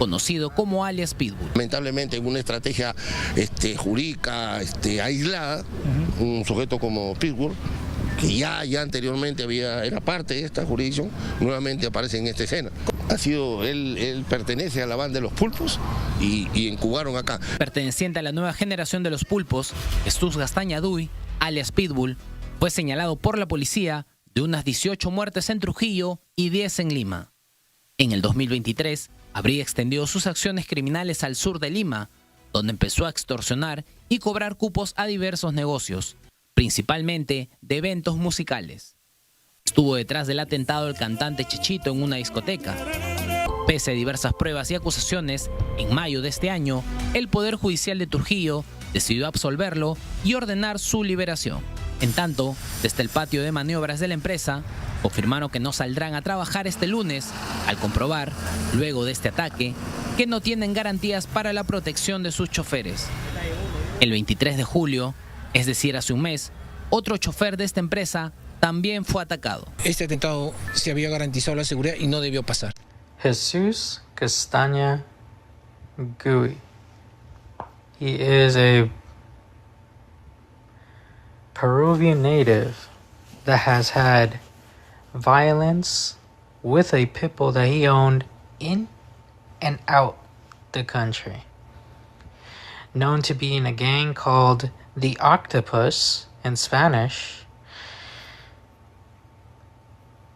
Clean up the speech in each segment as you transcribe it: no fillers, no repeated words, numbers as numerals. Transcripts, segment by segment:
conocido como alias Pitbull. Lamentablemente en una estrategia jurídica aislada, un sujeto como Pitbull, que ya anteriormente era parte de esta jurisdicción, nuevamente aparece en esta escena. Él pertenece a la banda de los pulpos y incubaron acá. Perteneciente a la nueva generación de los pulpos, Jesús Gastañaduy, alias Pitbull, fue señalado por la policía de unas 18 muertes en Trujillo y 10 en Lima. En el 2023, habría extendido sus acciones criminales al sur de Lima, donde empezó a extorsionar y cobrar cupos a diversos negocios, principalmente de eventos musicales. Estuvo detrás del atentado del cantante Chechito en una discoteca. Pese a diversas pruebas y acusaciones, en mayo de este año, el Poder Judicial de Trujillo decidió absolverlo y ordenar su liberación. En tanto, desde el patio de maniobras de la empresa, confirmaron que no saldrán a trabajar este lunes, al comprobar, luego de este ataque, que no tienen garantías para la protección de sus choferes. El 23 de julio, es decir, hace un mes, otro chofer de esta empresa también fue atacado. Este atentado se había garantizado la seguridad y no debió pasar. Jesus Castaña Gui. He is a Peruvian native that has had violence with a pit bull that he owned in and out the country. Known to be in a gang called the Octopus in Spanish.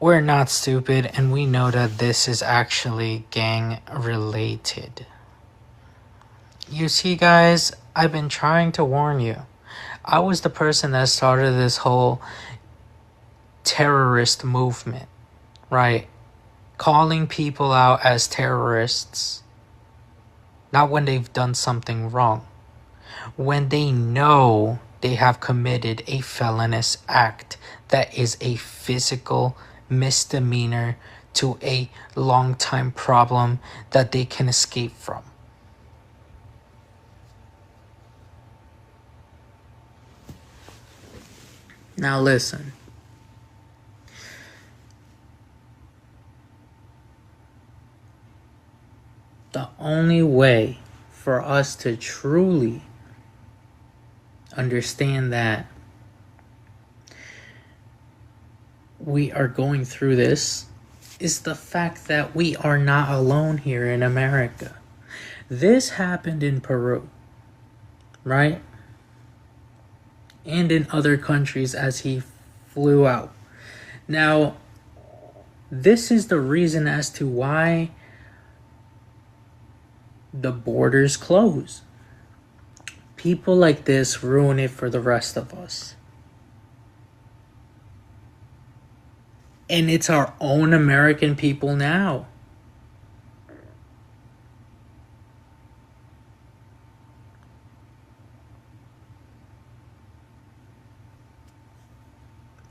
We're not stupid, and we know that this is actually gang related. You see, guys, I've been trying to warn you. I was the person that started this whole terrorist movement, right? Calling people out as terrorists. Not when they've done something wrong. When they know they have committed a felonious act that is a physical misdemeanor to a long-time problem that they can escape from. Now listen. The only way for us to truly understand that we are going through this is the fact that we are not alone here in America. This happened in Peru, right? And in other countries as he flew out. Now, this is the reason as to why the borders close. People like this ruin it for the rest of us. And it's our own American people now.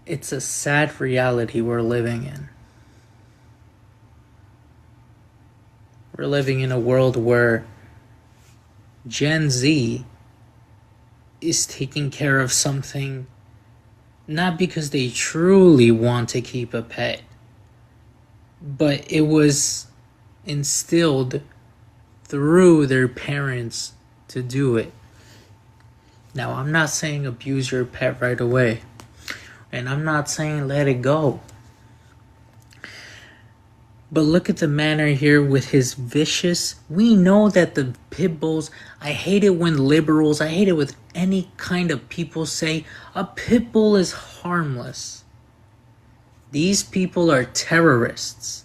It's a sad reality we're living in. We're living in a world where Gen Z is taking care of something not because they truly want to keep a pet, but it was instilled through their parents to do it. Now, I'm not saying abuse your pet right away, and I'm not saying let it go. But look at the manner here with his vicious. We know that the pit bulls, I hate it when liberals, I hate it with any kind of people say a pit bull is harmless. These people are terrorists.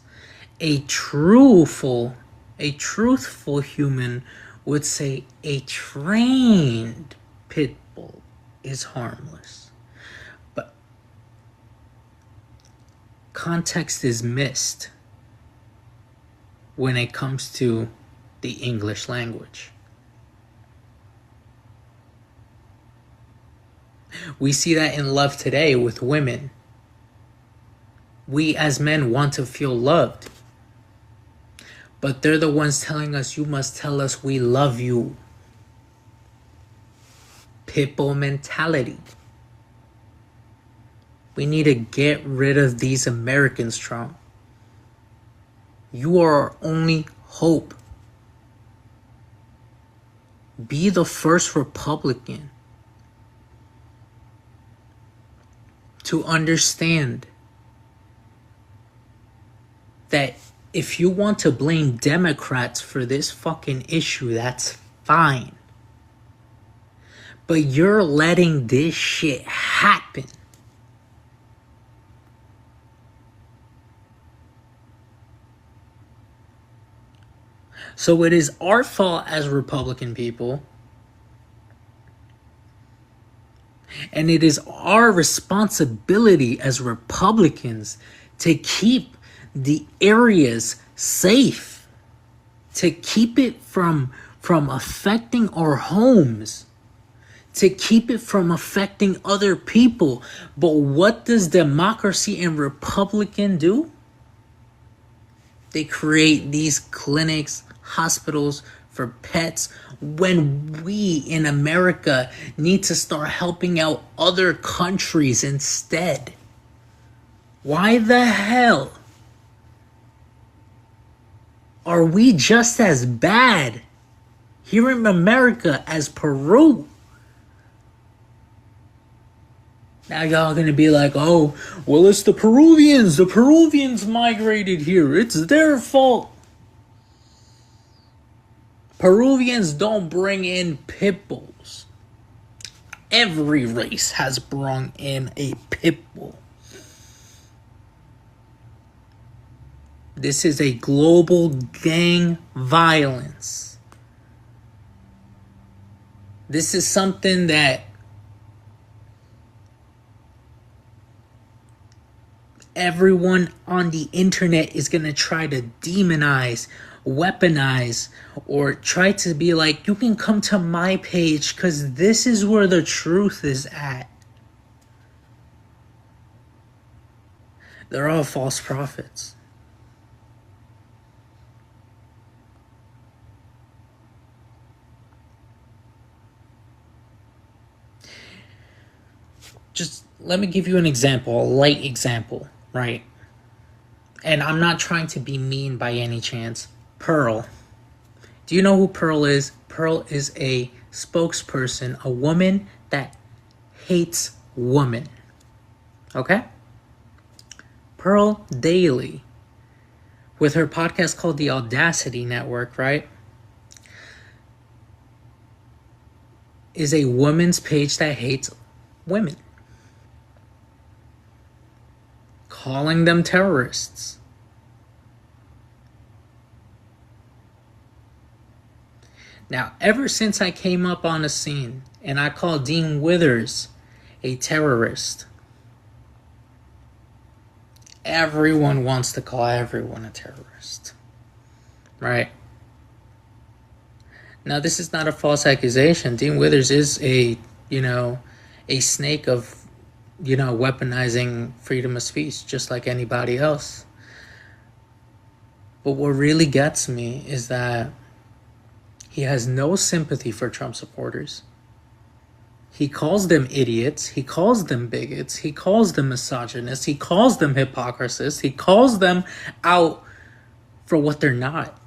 A truthful human would say a trained pit bull is harmless. But context is missed when it comes to the English language. We see that in love today with women. We as men want to feel loved, but they're the ones telling us, you must tell us we love you. Pitbull mentality. We need to get rid of these Americans, Trump. You are our only hope be the first Republican to understand that if you want to blame Democrats for this fucking issue, that's fine. But you're letting this shit happen. So it is our fault as Republican people, and it is our responsibility as Republicans to keep the areas safe, to keep it from affecting our homes, to keep it from affecting other people. But what does democracy and Republican do? They create these clinics, hospitals for pets, when we in America need to start helping out other countries instead. Why the hell are we just as bad here in America as Peru? Now y'all gonna be like, oh, well, it's the Peruvians. The Peruvians migrated here. It's their fault. Peruvians don't bring in pit bulls. Every race has brought in a pit bull. This is a global gang violence. This is something that everyone on the internet is going to try to demonize, weaponize, or try to be like, you can come to my page because this is where the truth is at. They're all false prophets. Just let me give you an example, a light example, right? And I'm not trying to be mean by any chance. Pearl. Do you know who Pearl is? Pearl is a spokesperson, a woman that hates women. Okay? Pearl Daily, with her podcast called The Audacity Network, right? Is a woman's page that hates women, calling them terrorists. Now, ever since I came up on the scene and I called Dean Withers a terrorist, everyone wants to call everyone a terrorist, right? Now, this is not a false accusation. Dean Withers is a snake of, weaponizing freedom of speech, just like anybody else. But what really gets me is that he has no sympathy for Trump supporters. He calls them idiots. He calls them bigots. He calls them misogynists. He calls them hypocrites. He calls them out for what they're not.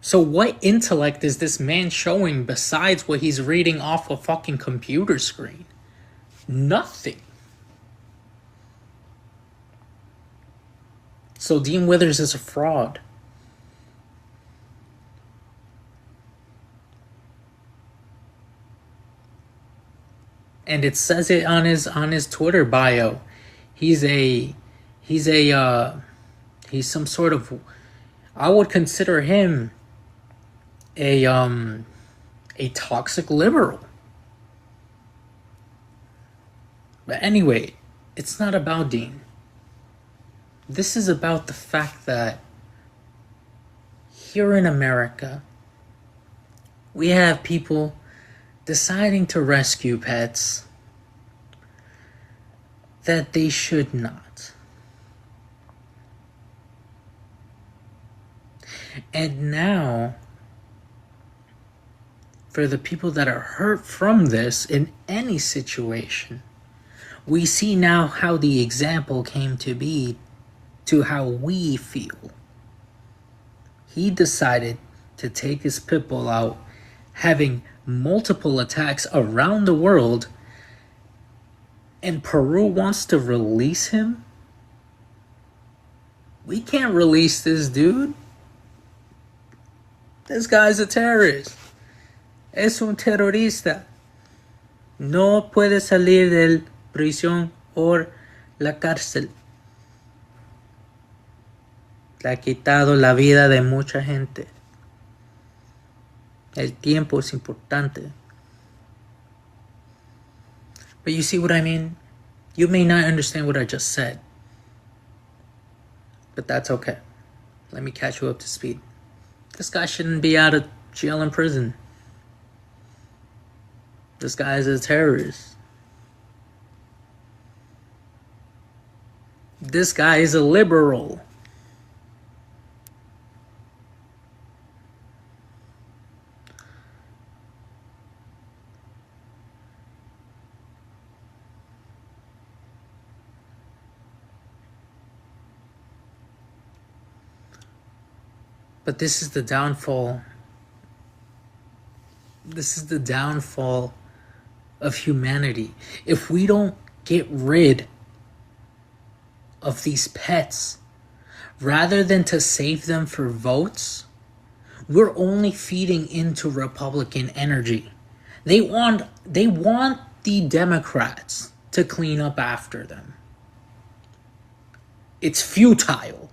So what intellect is this man showing besides what he's reading off a fucking computer screen? Nothing. So Dean Withers is a fraud. And it says it on his Twitter bio. He's some sort of, I would consider him a toxic liberal. But anyway, it's not about Dean. This is about the fact that here in America, we have people deciding to rescue pets that they should not. And now, for the people that are hurt from this in any situation, We see now how the example came to be to how we feel. He decided to take his pit bull out, having multiple attacks around the world, and Peru wants to release him? We can't release this dude. This guy's a terrorist. Es un terrorista. No puede salir de prisión o la cárcel. Le ha quitado la vida de mucha gente. El tiempo es importante. But you see what I mean? You may not understand what I just said. But that's okay. Let me catch you up to speed. This guy shouldn't be out of jail and prison. This guy is a terrorist. This guy is a liberal. But this is the downfall. This is the downfall of humanity. If we don't get rid of these pets, rather than to save them for votes, we're only feeding into Republican energy. They want the Democrats to clean up after them. It's futile.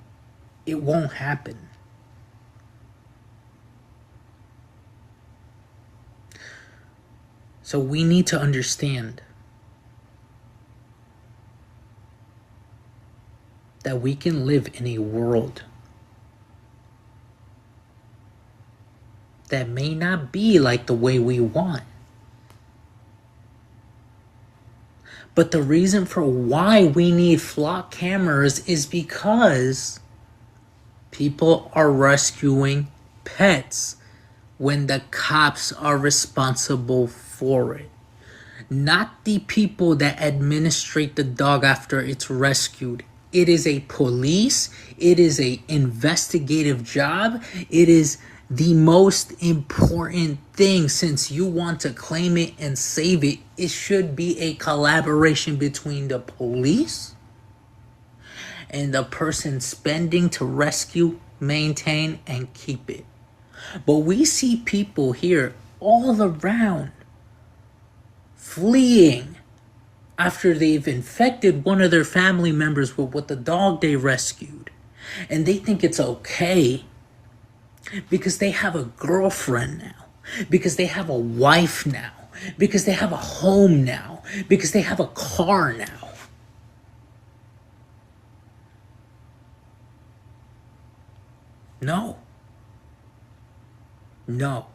It won't happen. So we need to understand that we can live in a world that may not be like the way we want. But the reason for why we need flock cameras is because people are rescuing pets when the cops are responsible for it. Not the people that administrate the dog after it's rescued. It is a police. It is a investigative job. It is the most important thing. Since you want to claim it and save it, it should be a collaboration between the police and the person spending to rescue, maintain, and keep it. But we see people here all around fleeing after they've infected one of their family members with the dog they rescued. And they think it's okay because they have a girlfriend now, because they have a wife now, because they have a home now, because they have a car now. No. No.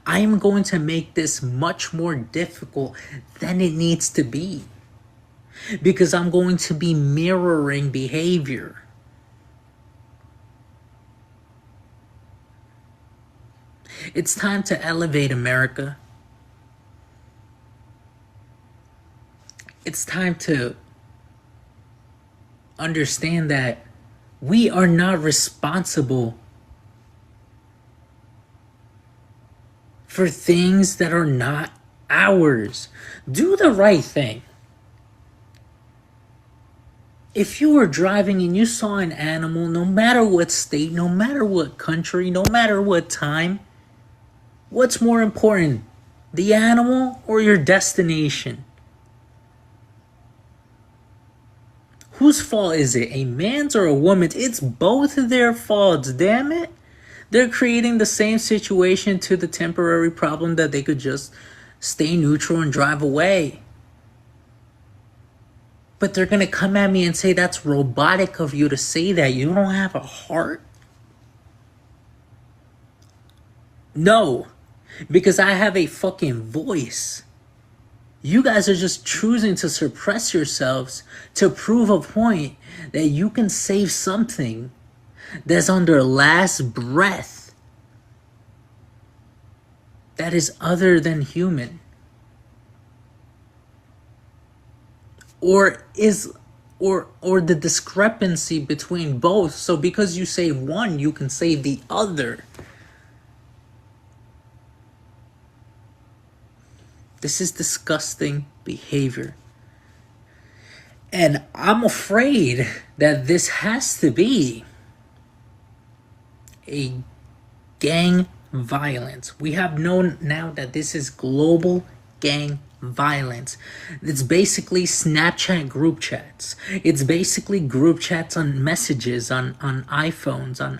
I am going to make this much more difficult than it needs to be, because I'm going to be mirroring behavior. It's time to elevate America. It's time to understand that we are not responsible for things that are not ours. Do the right thing. If you were driving and you saw an animal, no matter what state, no matter what country, no matter what time, what's more important, the animal or your destination? Whose fault is it? A man's or a woman's? It's both of their faults, damn it. They're creating the same situation to the temporary problem that they could just stay neutral and drive away. But they're going to come at me and say that's robotic of you to say that. You don't have a heart? No, because I have a fucking voice. You guys are just choosing to suppress yourselves to prove a point that you can save something that's on their last breath, that is other than human. or is or the discrepancy between both. So because you save one, you can save the other. This is disgusting behavior. And I'm afraid that this has to be a gang violence. We have known now that this is global gang violence. It's basically Snapchat group chats. It's basically group chats on messages on iPhones, on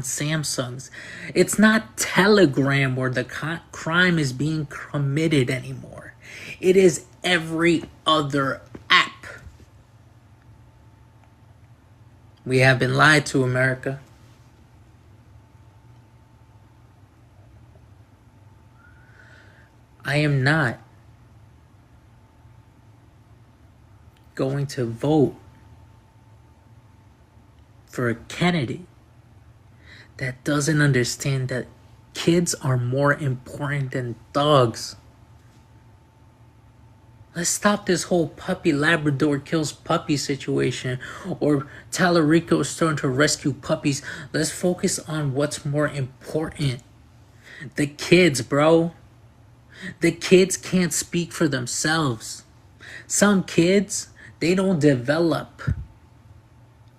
Samsungs. It's not Telegram where the crime is being committed anymore. It is every other app. We have been lied to, America. I am not going to vote for a candidate that doesn't understand that kids are more important than dogs. Let's stop this whole puppy Labrador kills puppy situation or Tallarico is starting to rescue puppies. Let's focus on what's more important. The kids, bro. The kids can't speak for themselves. Some kids, they don't develop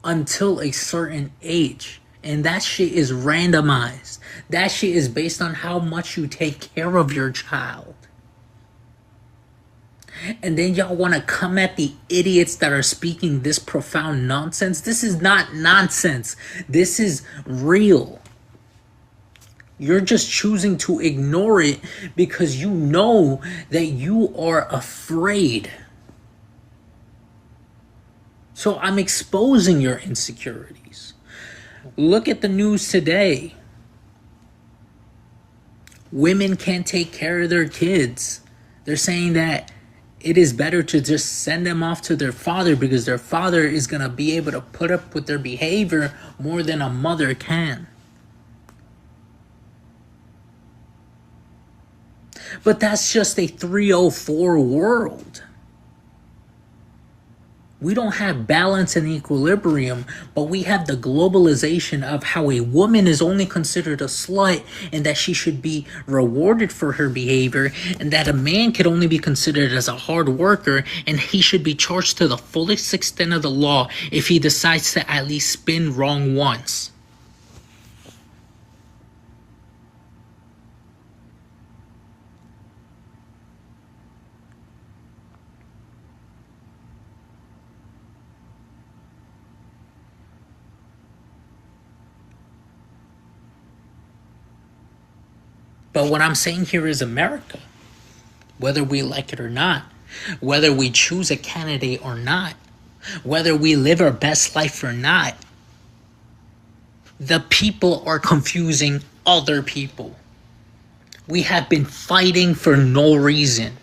until a certain age. And that shit is randomized. That shit is based on how much you take care of your child. And then y'all want to come at the idiots that are speaking this profound nonsense. This is not nonsense. This is real. You're just choosing to ignore it because you know that you are afraid. So I'm exposing your insecurities. Look at the news today. Women can't take care of their kids. They're saying that it is better to just send them off to their father because their father is going to be able to put up with their behavior more than a mother can. But that's just a 304 world. We don't have balance and equilibrium, but we have the globalization of how a woman is only considered a slut and that she should be rewarded for her behavior, and that a man could only be considered as a hard worker and he should be charged to the fullest extent of the law if he decides to at least spin wrong once. But what I'm saying here is America, whether we like it or not, whether we choose a candidate or not, whether we live our best life or not, the people are confusing other people. We have been fighting for no reason.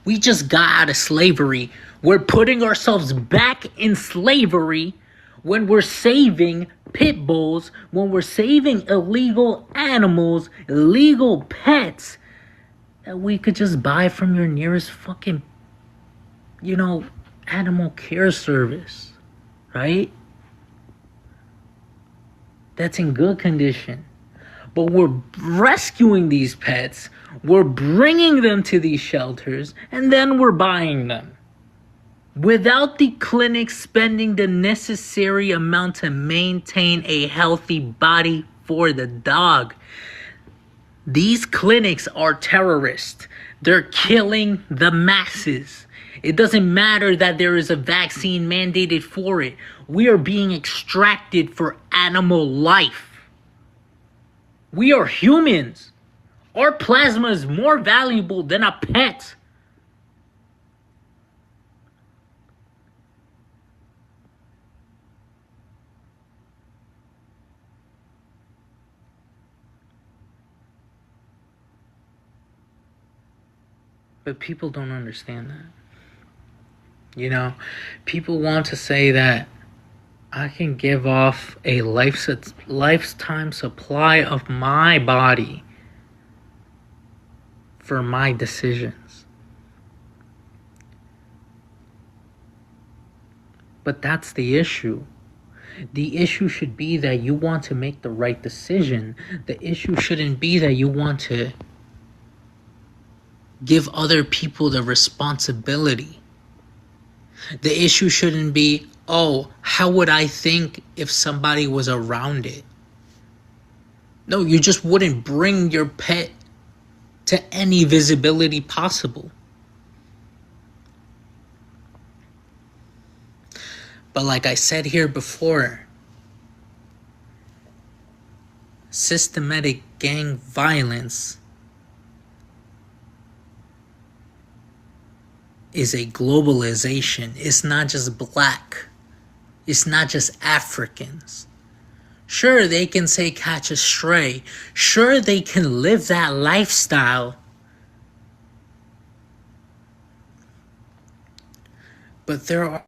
We just got out of slavery. We're putting ourselves back in slavery when we're saving pit bulls, when we're saving illegal animals, illegal pets that we could just buy from your nearest fucking, animal care service, right? That's in good condition. But we're rescuing these pets, we're bringing them to these shelters, and then we're buying them. Without the clinic spending the necessary amount to maintain a healthy body for the dog. These clinics are terrorists. They're killing the masses. It doesn't matter that there is a vaccine mandated for it. We are being extracted for animal life. We are humans. Our plasma is more valuable than a pet. But people don't understand that. People want to say that I can give off a lifetime supply of my body for my decisions. But that's the issue. The issue should be that you want to make the right decision. The issue shouldn't be that you want to give other people the responsibility. The issue shouldn't be, oh, how would I think if somebody was around it? No, you just wouldn't bring your pet to any visibility possible. But like I said here before, systematic gang violence is a globalization. It's not just black. It's not just Africans. Sure, they can say catch a stray. Sure, they can live that lifestyle. But there are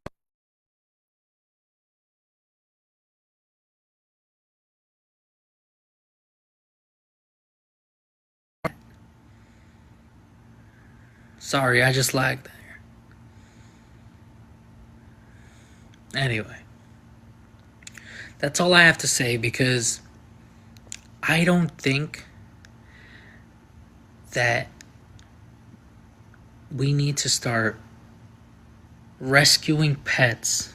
Sorry, I just lagged there. Anyway, that's all I have to say, because I don't think that we need to start rescuing pets,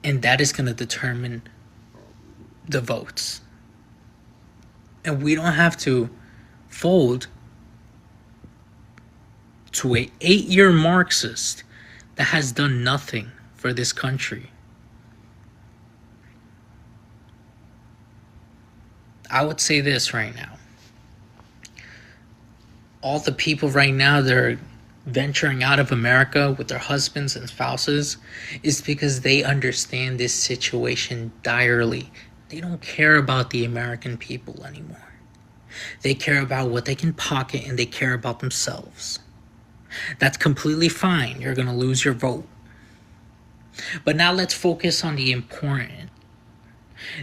and that is going to determine the votes. And we don't have to fold to a 8-year Marxist that has done nothing for this country. I would say this right now. All the people right now that are venturing out of America with their husbands and spouses is because they understand this situation direly. They don't care about the American people anymore. They care about what they can pocket, and they care about themselves. That's completely fine. You're going to lose your vote. But now let's focus on the important.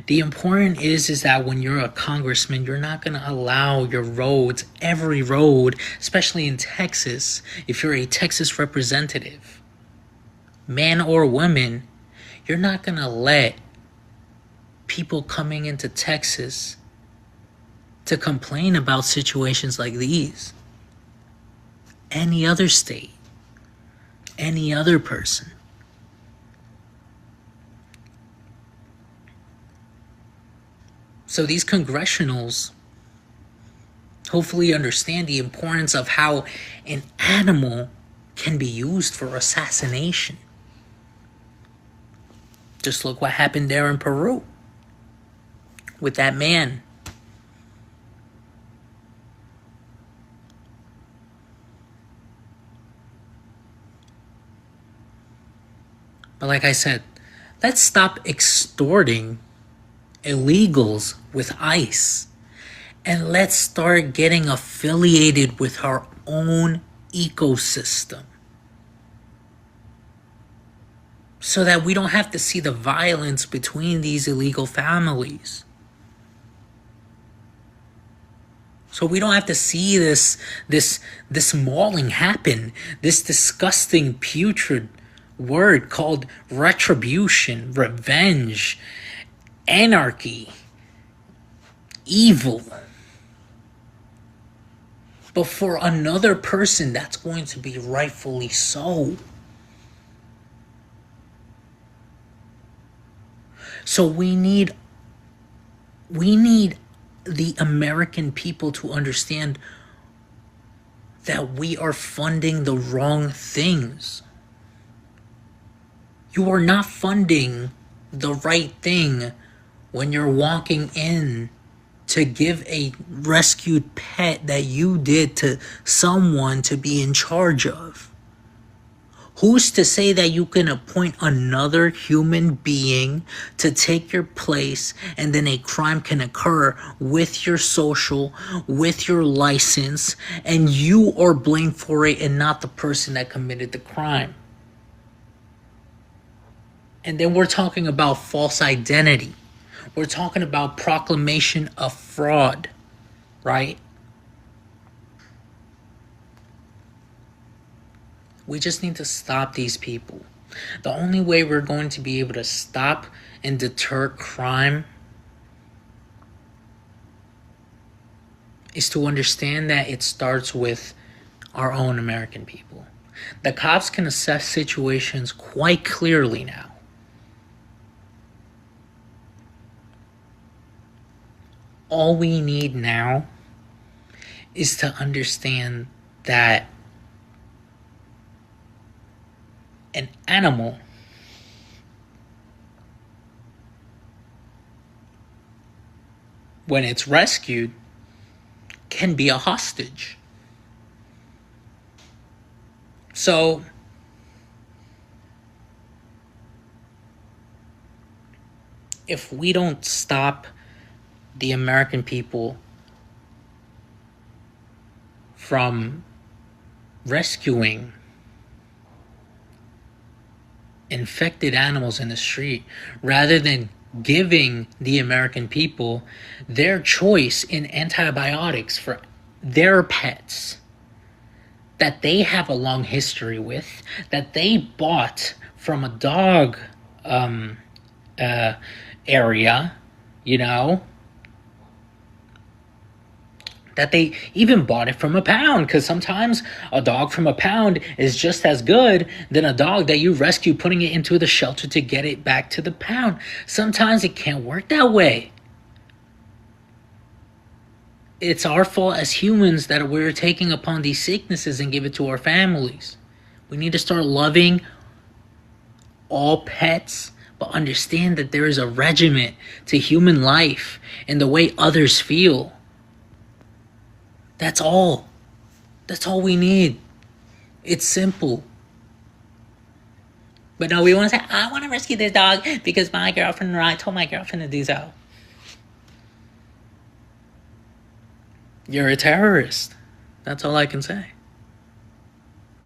The important is that when you're a congressman, you're not going to allow your roads, every road, especially in Texas, if you're a Texas representative, man or woman, you're not going to let people coming into Texas to complain about situations like these. Any other state, any other person. So these congressionals hopefully understand the importance of how an animal can be used for assassination. Just look what happened there in Peru with that man. But like I said, let's stop extorting illegals with ICE, and let's start getting affiliated with our own ecosystem, so that we don't have to see the violence between these illegal families. So we don't have to see this mauling happen, this disgusting, putrid word called retribution, revenge, anarchy, evil. But for another person, that's going to be rightfully so. So we need the American people to understand that we are funding the wrong things. You are not funding the right thing when you're walking in to give a rescued pet that you did to someone to be in charge of. Who's to say that you can appoint another human being to take your place, and then a crime can occur with your social, with your license, and you are blamed for it and not the person that committed the crime? And then we're talking about false identity. We're talking about proclamation of fraud, right? We just need to stop these people. The only way we're going to be able to stop and deter crime is to understand that it starts with our own American people. The cops can assess situations quite clearly now. All we need now is to understand that an animal when it's rescued can be a hostage. So if we don't stop the American people from rescuing infected animals in the street, rather than giving the American people their choice in antibiotics for their pets that they have a long history with, that they bought from a dog area, you know, that they even bought it from a pound, because sometimes a dog from a pound is just as good than a dog that you rescue putting it into the shelter to get it back to the pound. Sometimes it can't work that way. It's our fault as humans that we're taking upon these sicknesses and give it to our families. We need to start loving all pets, but understand that there is a regiment to human life and the way others feel. That's all. That's all we need. It's simple. But no, we want to say, I want to rescue this dog because my girlfriend or I told my girlfriend to do so. You're a terrorist. That's all I can say.